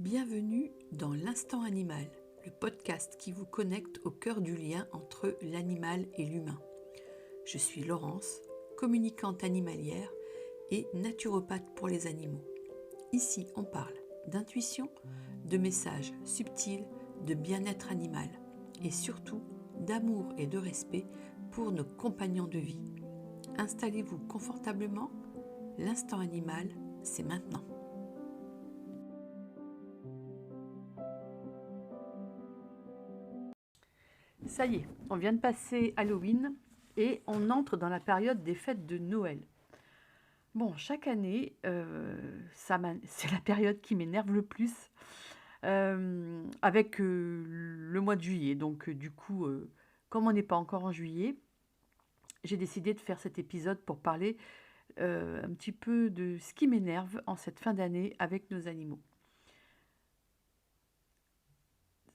Bienvenue dans l'Instant Animal, le podcast qui vous connecte au cœur du lien entre l'animal et l'humain. Je suis Laurence, communicante animalière et naturopathe pour les animaux. Ici, on parle d'intuition, de messages subtils, de bien-être animal et surtout d'amour et de respect pour nos compagnons de vie. Installez-vous confortablement, l'Instant Animal, c'est maintenant. Ça y est, on vient de passer Halloween et on entre dans la période des fêtes de Noël. Bon, chaque année, c'est la période qui m'énerve le plus avec le mois de juillet. Donc du coup, comme on n'est pas encore en juillet, j'ai décidé de faire cet épisode pour parler un petit peu de ce qui m'énerve en cette fin d'année avec nos animaux.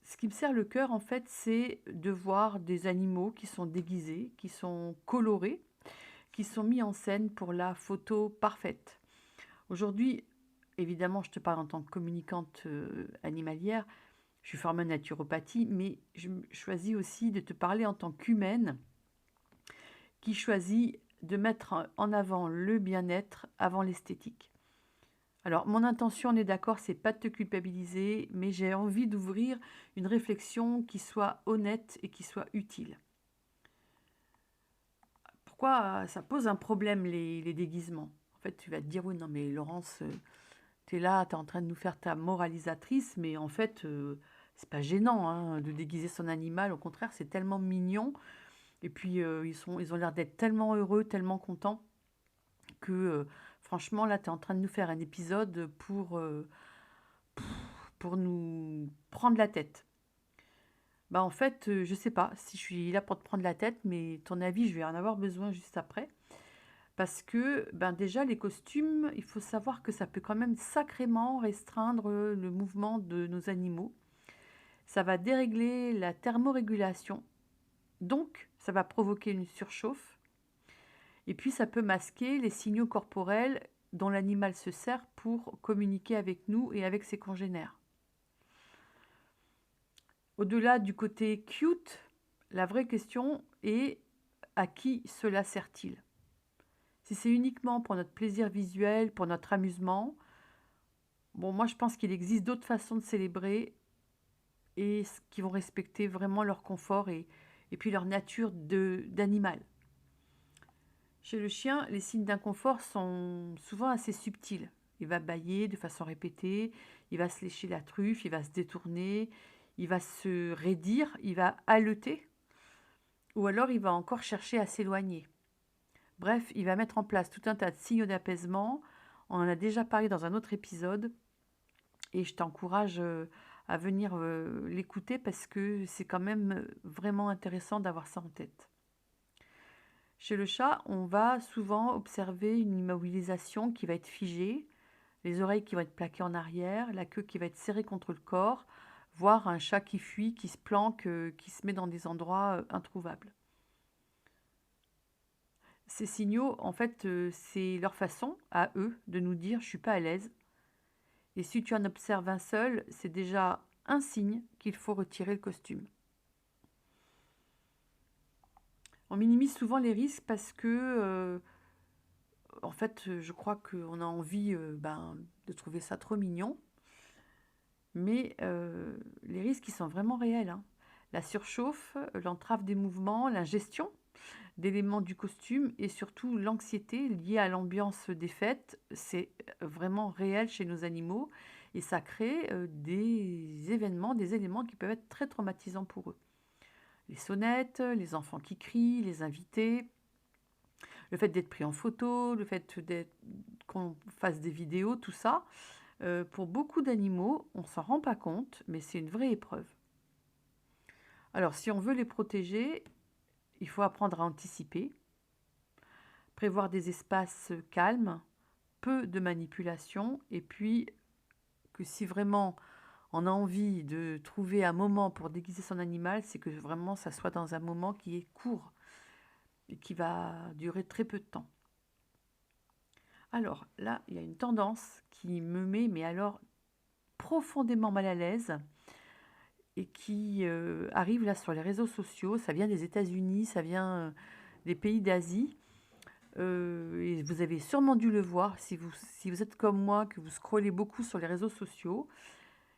Ce qui me serre le cœur, en fait, c'est de voir des animaux qui sont déguisés, qui sont colorés, qui sont mis en scène pour la photo parfaite. Aujourd'hui, évidemment, je te parle en tant que communicante animalière, je suis formée en naturopathie, mais je choisis aussi de te parler en tant qu'humaine qui choisit de mettre en avant le bien-être avant l'esthétique. Alors, mon intention, on est d'accord, c'est pas de te culpabiliser, mais j'ai envie d'ouvrir une réflexion qui soit honnête et qui soit utile. Pourquoi ça pose un problème, les déguisements? En fait, tu vas te dire, oui, non, mais Laurence, tu es là, tu es en train de nous faire ta moralisatrice, mais en fait, c'est pas gênant hein, de déguiser son animal. Au contraire, c'est tellement mignon. Et puis, ils ont l'air d'être tellement heureux, tellement contents que, franchement, là, tu es en train de nous faire un épisode pour nous prendre la tête. Bah, en fait, je sais pas si je suis là pour te prendre la tête, mais ton avis, je vais en avoir besoin juste après. Parce que, ben déjà, les costumes, il faut savoir que ça peut quand même sacrément restreindre le mouvement de nos animaux. Ça va dérégler la thermorégulation, donc ça va provoquer une surchauffe. Et puis, ça peut masquer les signaux corporels dont l'animal se sert pour communiquer avec nous et avec ses congénères. Au-delà du côté cute, la vraie question est à qui cela sert-il? Si c'est uniquement pour notre plaisir visuel, pour notre amusement, bon, moi je pense qu'il existe d'autres façons de célébrer et qui vont respecter vraiment leur confort et puis leur nature d'animal. Chez le chien, les signes d'inconfort sont souvent assez subtils. Il va bâiller de façon répétée, il va se lécher la truffe, il va se détourner, il va se raidir, il va haleter, ou alors il va encore chercher à s'éloigner. Bref, il va mettre en place tout un tas de signaux d'apaisement. On en a déjà parlé dans un autre épisode et je t'encourage à venir l'écouter parce que c'est quand même vraiment intéressant d'avoir ça en tête. Chez le chat, on va souvent observer une immobilisation qui va être figée, les oreilles qui vont être plaquées en arrière, la queue qui va être serrée contre le corps, voire un chat qui fuit, qui se planque, qui se met dans des endroits introuvables. Ces signaux, en fait, c'est leur façon, à eux, de nous dire « je suis pas à l'aise ». Et si tu en observes un seul, c'est déjà un signe qu'il faut retirer le costume. On minimise souvent les risques parce que, en fait, je crois qu'on a envie de trouver ça trop mignon. Mais les risques, ils sont vraiment réels, hein. La surchauffe, l'entrave des mouvements, l'ingestion d'éléments du costume et surtout l'anxiété liée à l'ambiance des fêtes, c'est vraiment réel chez nos animaux et ça crée des événements, des éléments qui peuvent être très traumatisants pour eux. Les sonnettes, les enfants qui crient, les invités, le fait d'être pris en photo, le fait qu'on fasse des vidéos, tout ça, pour beaucoup d'animaux, on ne s'en rend pas compte, mais c'est une vraie épreuve. Alors, si on veut les protéger, il faut apprendre à anticiper, prévoir des espaces calmes, peu de manipulation, et puis que si vraiment on a envie de trouver un moment pour déguiser son animal, c'est que vraiment ça soit dans un moment qui est court et qui va durer très peu de temps. Alors là, il y a une tendance qui me met, mais alors profondément mal à l'aise et qui arrivent là sur les réseaux sociaux. Ça vient des États-Unis, ça vient des pays d'Asie. Et vous avez sûrement dû le voir si vous êtes comme moi, que vous scrollez beaucoup sur les réseaux sociaux.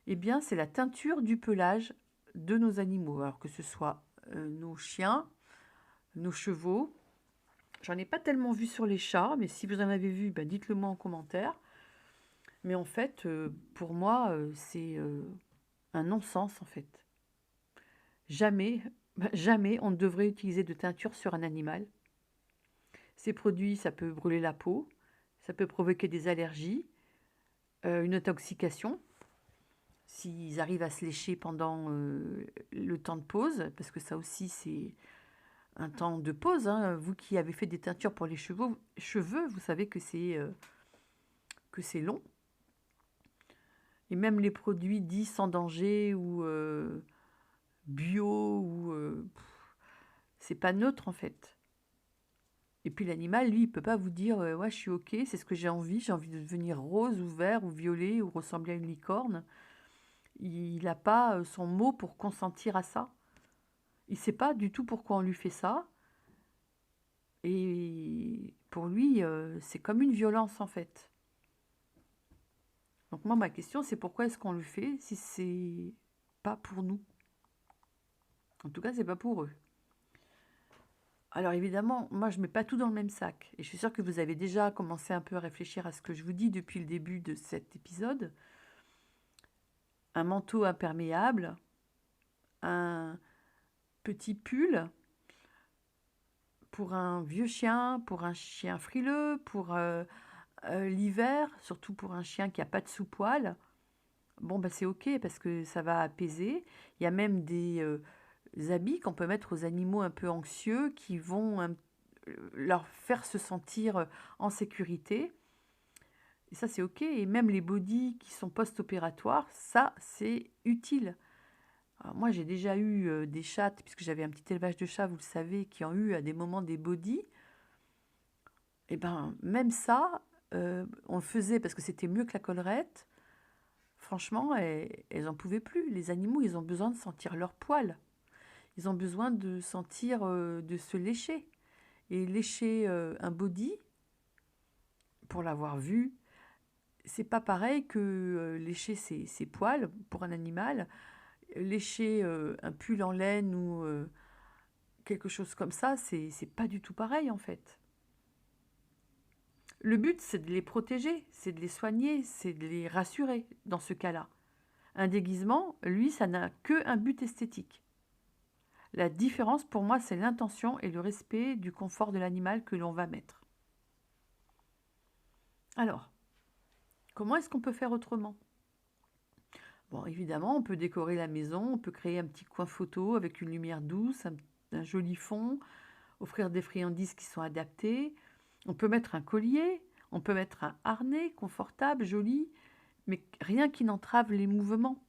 Eh bien, c'est la teinture du pelage de nos animaux. Alors que ce soit nos chiens, nos chevaux. J'en ai pas tellement vu sur les chats, mais si vous en avez vu, ben dites-le moi en commentaire. Mais en fait, pour moi, c'est un non-sens en fait. Jamais, jamais on ne devrait utiliser de teinture sur un animal. Ces produits, ça peut brûler la peau, ça peut provoquer des allergies, une intoxication, s'ils arrivent à se lécher pendant le temps de pause, parce que ça aussi c'est un temps de pause. Hein. Vous qui avez fait des teintures pour les cheveux, vous savez que c'est long. Et même les produits dits sans danger ou bio, ou c'est pas neutre en fait. Et puis l'animal, lui, il peut pas vous dire ouais, je suis ok, c'est ce que j'ai envie de devenir rose ou vert ou violet ou ressembler à une licorne. Il n'a pas son mot pour consentir à ça. Il sait pas du tout pourquoi on lui fait ça. Et pour lui, c'est comme une violence en fait. Donc moi, ma question, c'est pourquoi est-ce qu'on le fait si c'est pas pour nous? En tout cas, c'est pas pour eux. Alors évidemment, moi, je mets pas tout dans le même sac. Et je suis sûre que vous avez déjà commencé un peu à réfléchir à ce que je vous dis depuis le début de cet épisode. Un manteau imperméable, un petit pull pour un vieux chien, pour un chien frileux, pour l'hiver, surtout pour un chien qui n'a pas de sous-poil. Bon, bah, c'est ok parce que ça va apaiser. Il y a même des habits qu'on peut mettre aux animaux un peu anxieux qui vont leur faire se sentir en sécurité. Et ça, c'est ok. Et même les bodys qui sont post-opératoires, ça, c'est utile. Alors moi, j'ai déjà eu des chattes, puisque j'avais un petit élevage de chats, vous le savez, qui ont eu à des moments des bodys. Et ben, même ça, on le faisait parce que c'était mieux que la collerette. Franchement, elles n'en pouvaient plus. Les animaux, ils ont besoin de sentir leur poil. Ils ont besoin de sentir, de se lécher. Et lécher un body, pour l'avoir vu, c'est pas pareil que lécher ses poils pour un animal. Lécher un pull en laine ou quelque chose comme ça, c'est pas du tout pareil en fait. Le but, c'est de les protéger, c'est de les soigner, c'est de les rassurer dans ce cas-là. Un déguisement, lui, ça n'a qu'un but esthétique. La différence pour moi, c'est l'intention et le respect du confort de l'animal que l'on va mettre. Alors, comment est-ce qu'on peut faire autrement? Bon, évidemment, on peut décorer la maison, on peut créer un petit coin photo avec une lumière douce, un joli fond, offrir des friandises qui sont adaptées. On peut mettre un collier, on peut mettre un harnais confortable, joli, mais rien qui n'entrave les mouvements,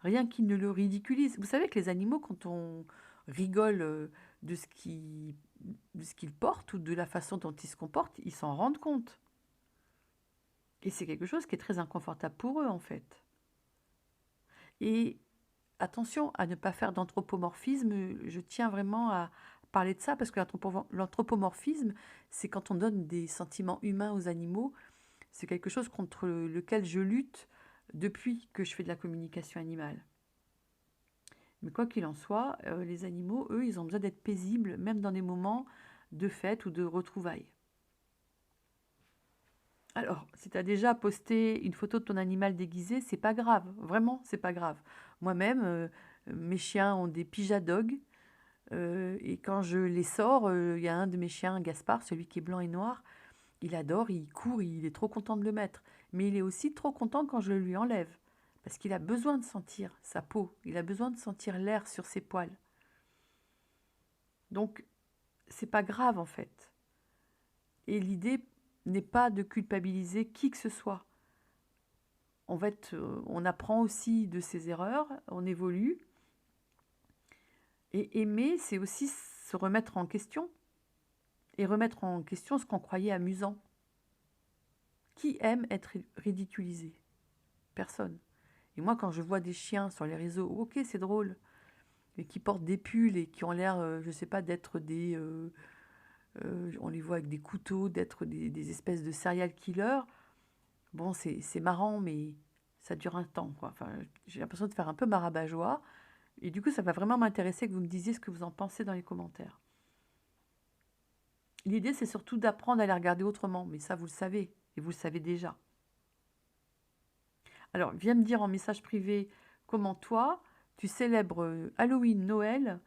rien qui ne le ridiculise. Vous savez que les animaux, quand on rigole de ce qu'ils portent ou de la façon dont ils se comportent, ils s'en rendent compte. Et c'est quelque chose qui est très inconfortable pour eux, en fait. Et attention à ne pas faire d'anthropomorphisme. Je tiens vraiment à parler de ça parce que l'anthropomorphisme, c'est quand on donne des sentiments humains aux animaux. C'est quelque chose contre lequel je lutte depuis que je fais de la communication animale. Mais quoi qu'il en soit, les animaux, eux, ils ont besoin d'être paisibles, même dans des moments de fête ou de retrouvailles. Alors, si tu as déjà posté une photo de ton animal déguisé, c'est pas grave. Vraiment, c'est pas grave. Moi-même, mes chiens ont des pyjama dogs. Et quand je les sors, il y a un de mes chiens, Gaspard, celui qui est blanc et noir. Il adore, il court, il est trop content de le mettre. Mais il est aussi trop content quand je le lui enlève. Parce qu'il a besoin de sentir sa peau. Il a besoin de sentir l'air sur ses poils. Donc, c'est pas grave en fait. Et l'idée n'est pas de culpabiliser qui que ce soit. On apprend aussi de ses erreurs, on évolue. Et aimer, c'est aussi se remettre en question. Et remettre en question ce qu'on croyait amusant. Qui aime être ridiculisé? Personne. Et moi, quand je vois des chiens sur les réseaux, ok, c'est drôle, et qui portent des pulls et qui ont l'air, je sais pas, d'être des... on les voit avec des couteaux, d'être des espèces de serial killers. Bon, c'est marrant, mais ça dure un temps, quoi. Enfin, j'ai l'impression de faire un peu ma rabat-joie. Et du coup, ça va vraiment m'intéresser que vous me disiez ce que vous en pensez dans les commentaires. L'idée, c'est surtout d'apprendre à les regarder autrement, mais ça, vous le savez, et vous le savez déjà. Alors, viens me dire en message privé comment toi, tu célèbres Halloween, Noël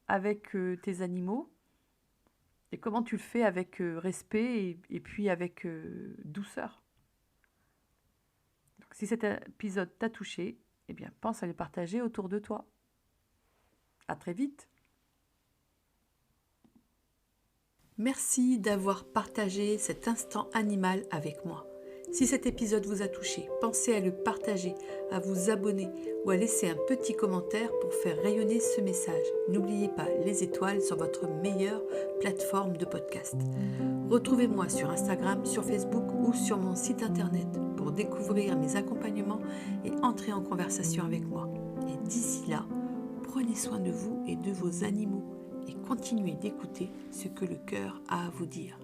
avec tes animaux, et comment tu le fais avec respect et puis avec douceur. Donc, si cet épisode t'a touché, eh bien, pense à le partager autour de toi. À très vite. Merci d'avoir partagé cet instant animal avec moi. Si cet épisode vous a touché, pensez à le partager, à vous abonner ou à laisser un petit commentaire pour faire rayonner ce message. N'oubliez pas les étoiles sur votre meilleure plateforme de podcast. Retrouvez-moi sur Instagram, sur Facebook ou sur mon site internet pour découvrir mes accompagnements et entrer en conversation avec moi. Et d'ici là, prenez soin de vous et de vos animaux et continuez d'écouter ce que le cœur a à vous dire.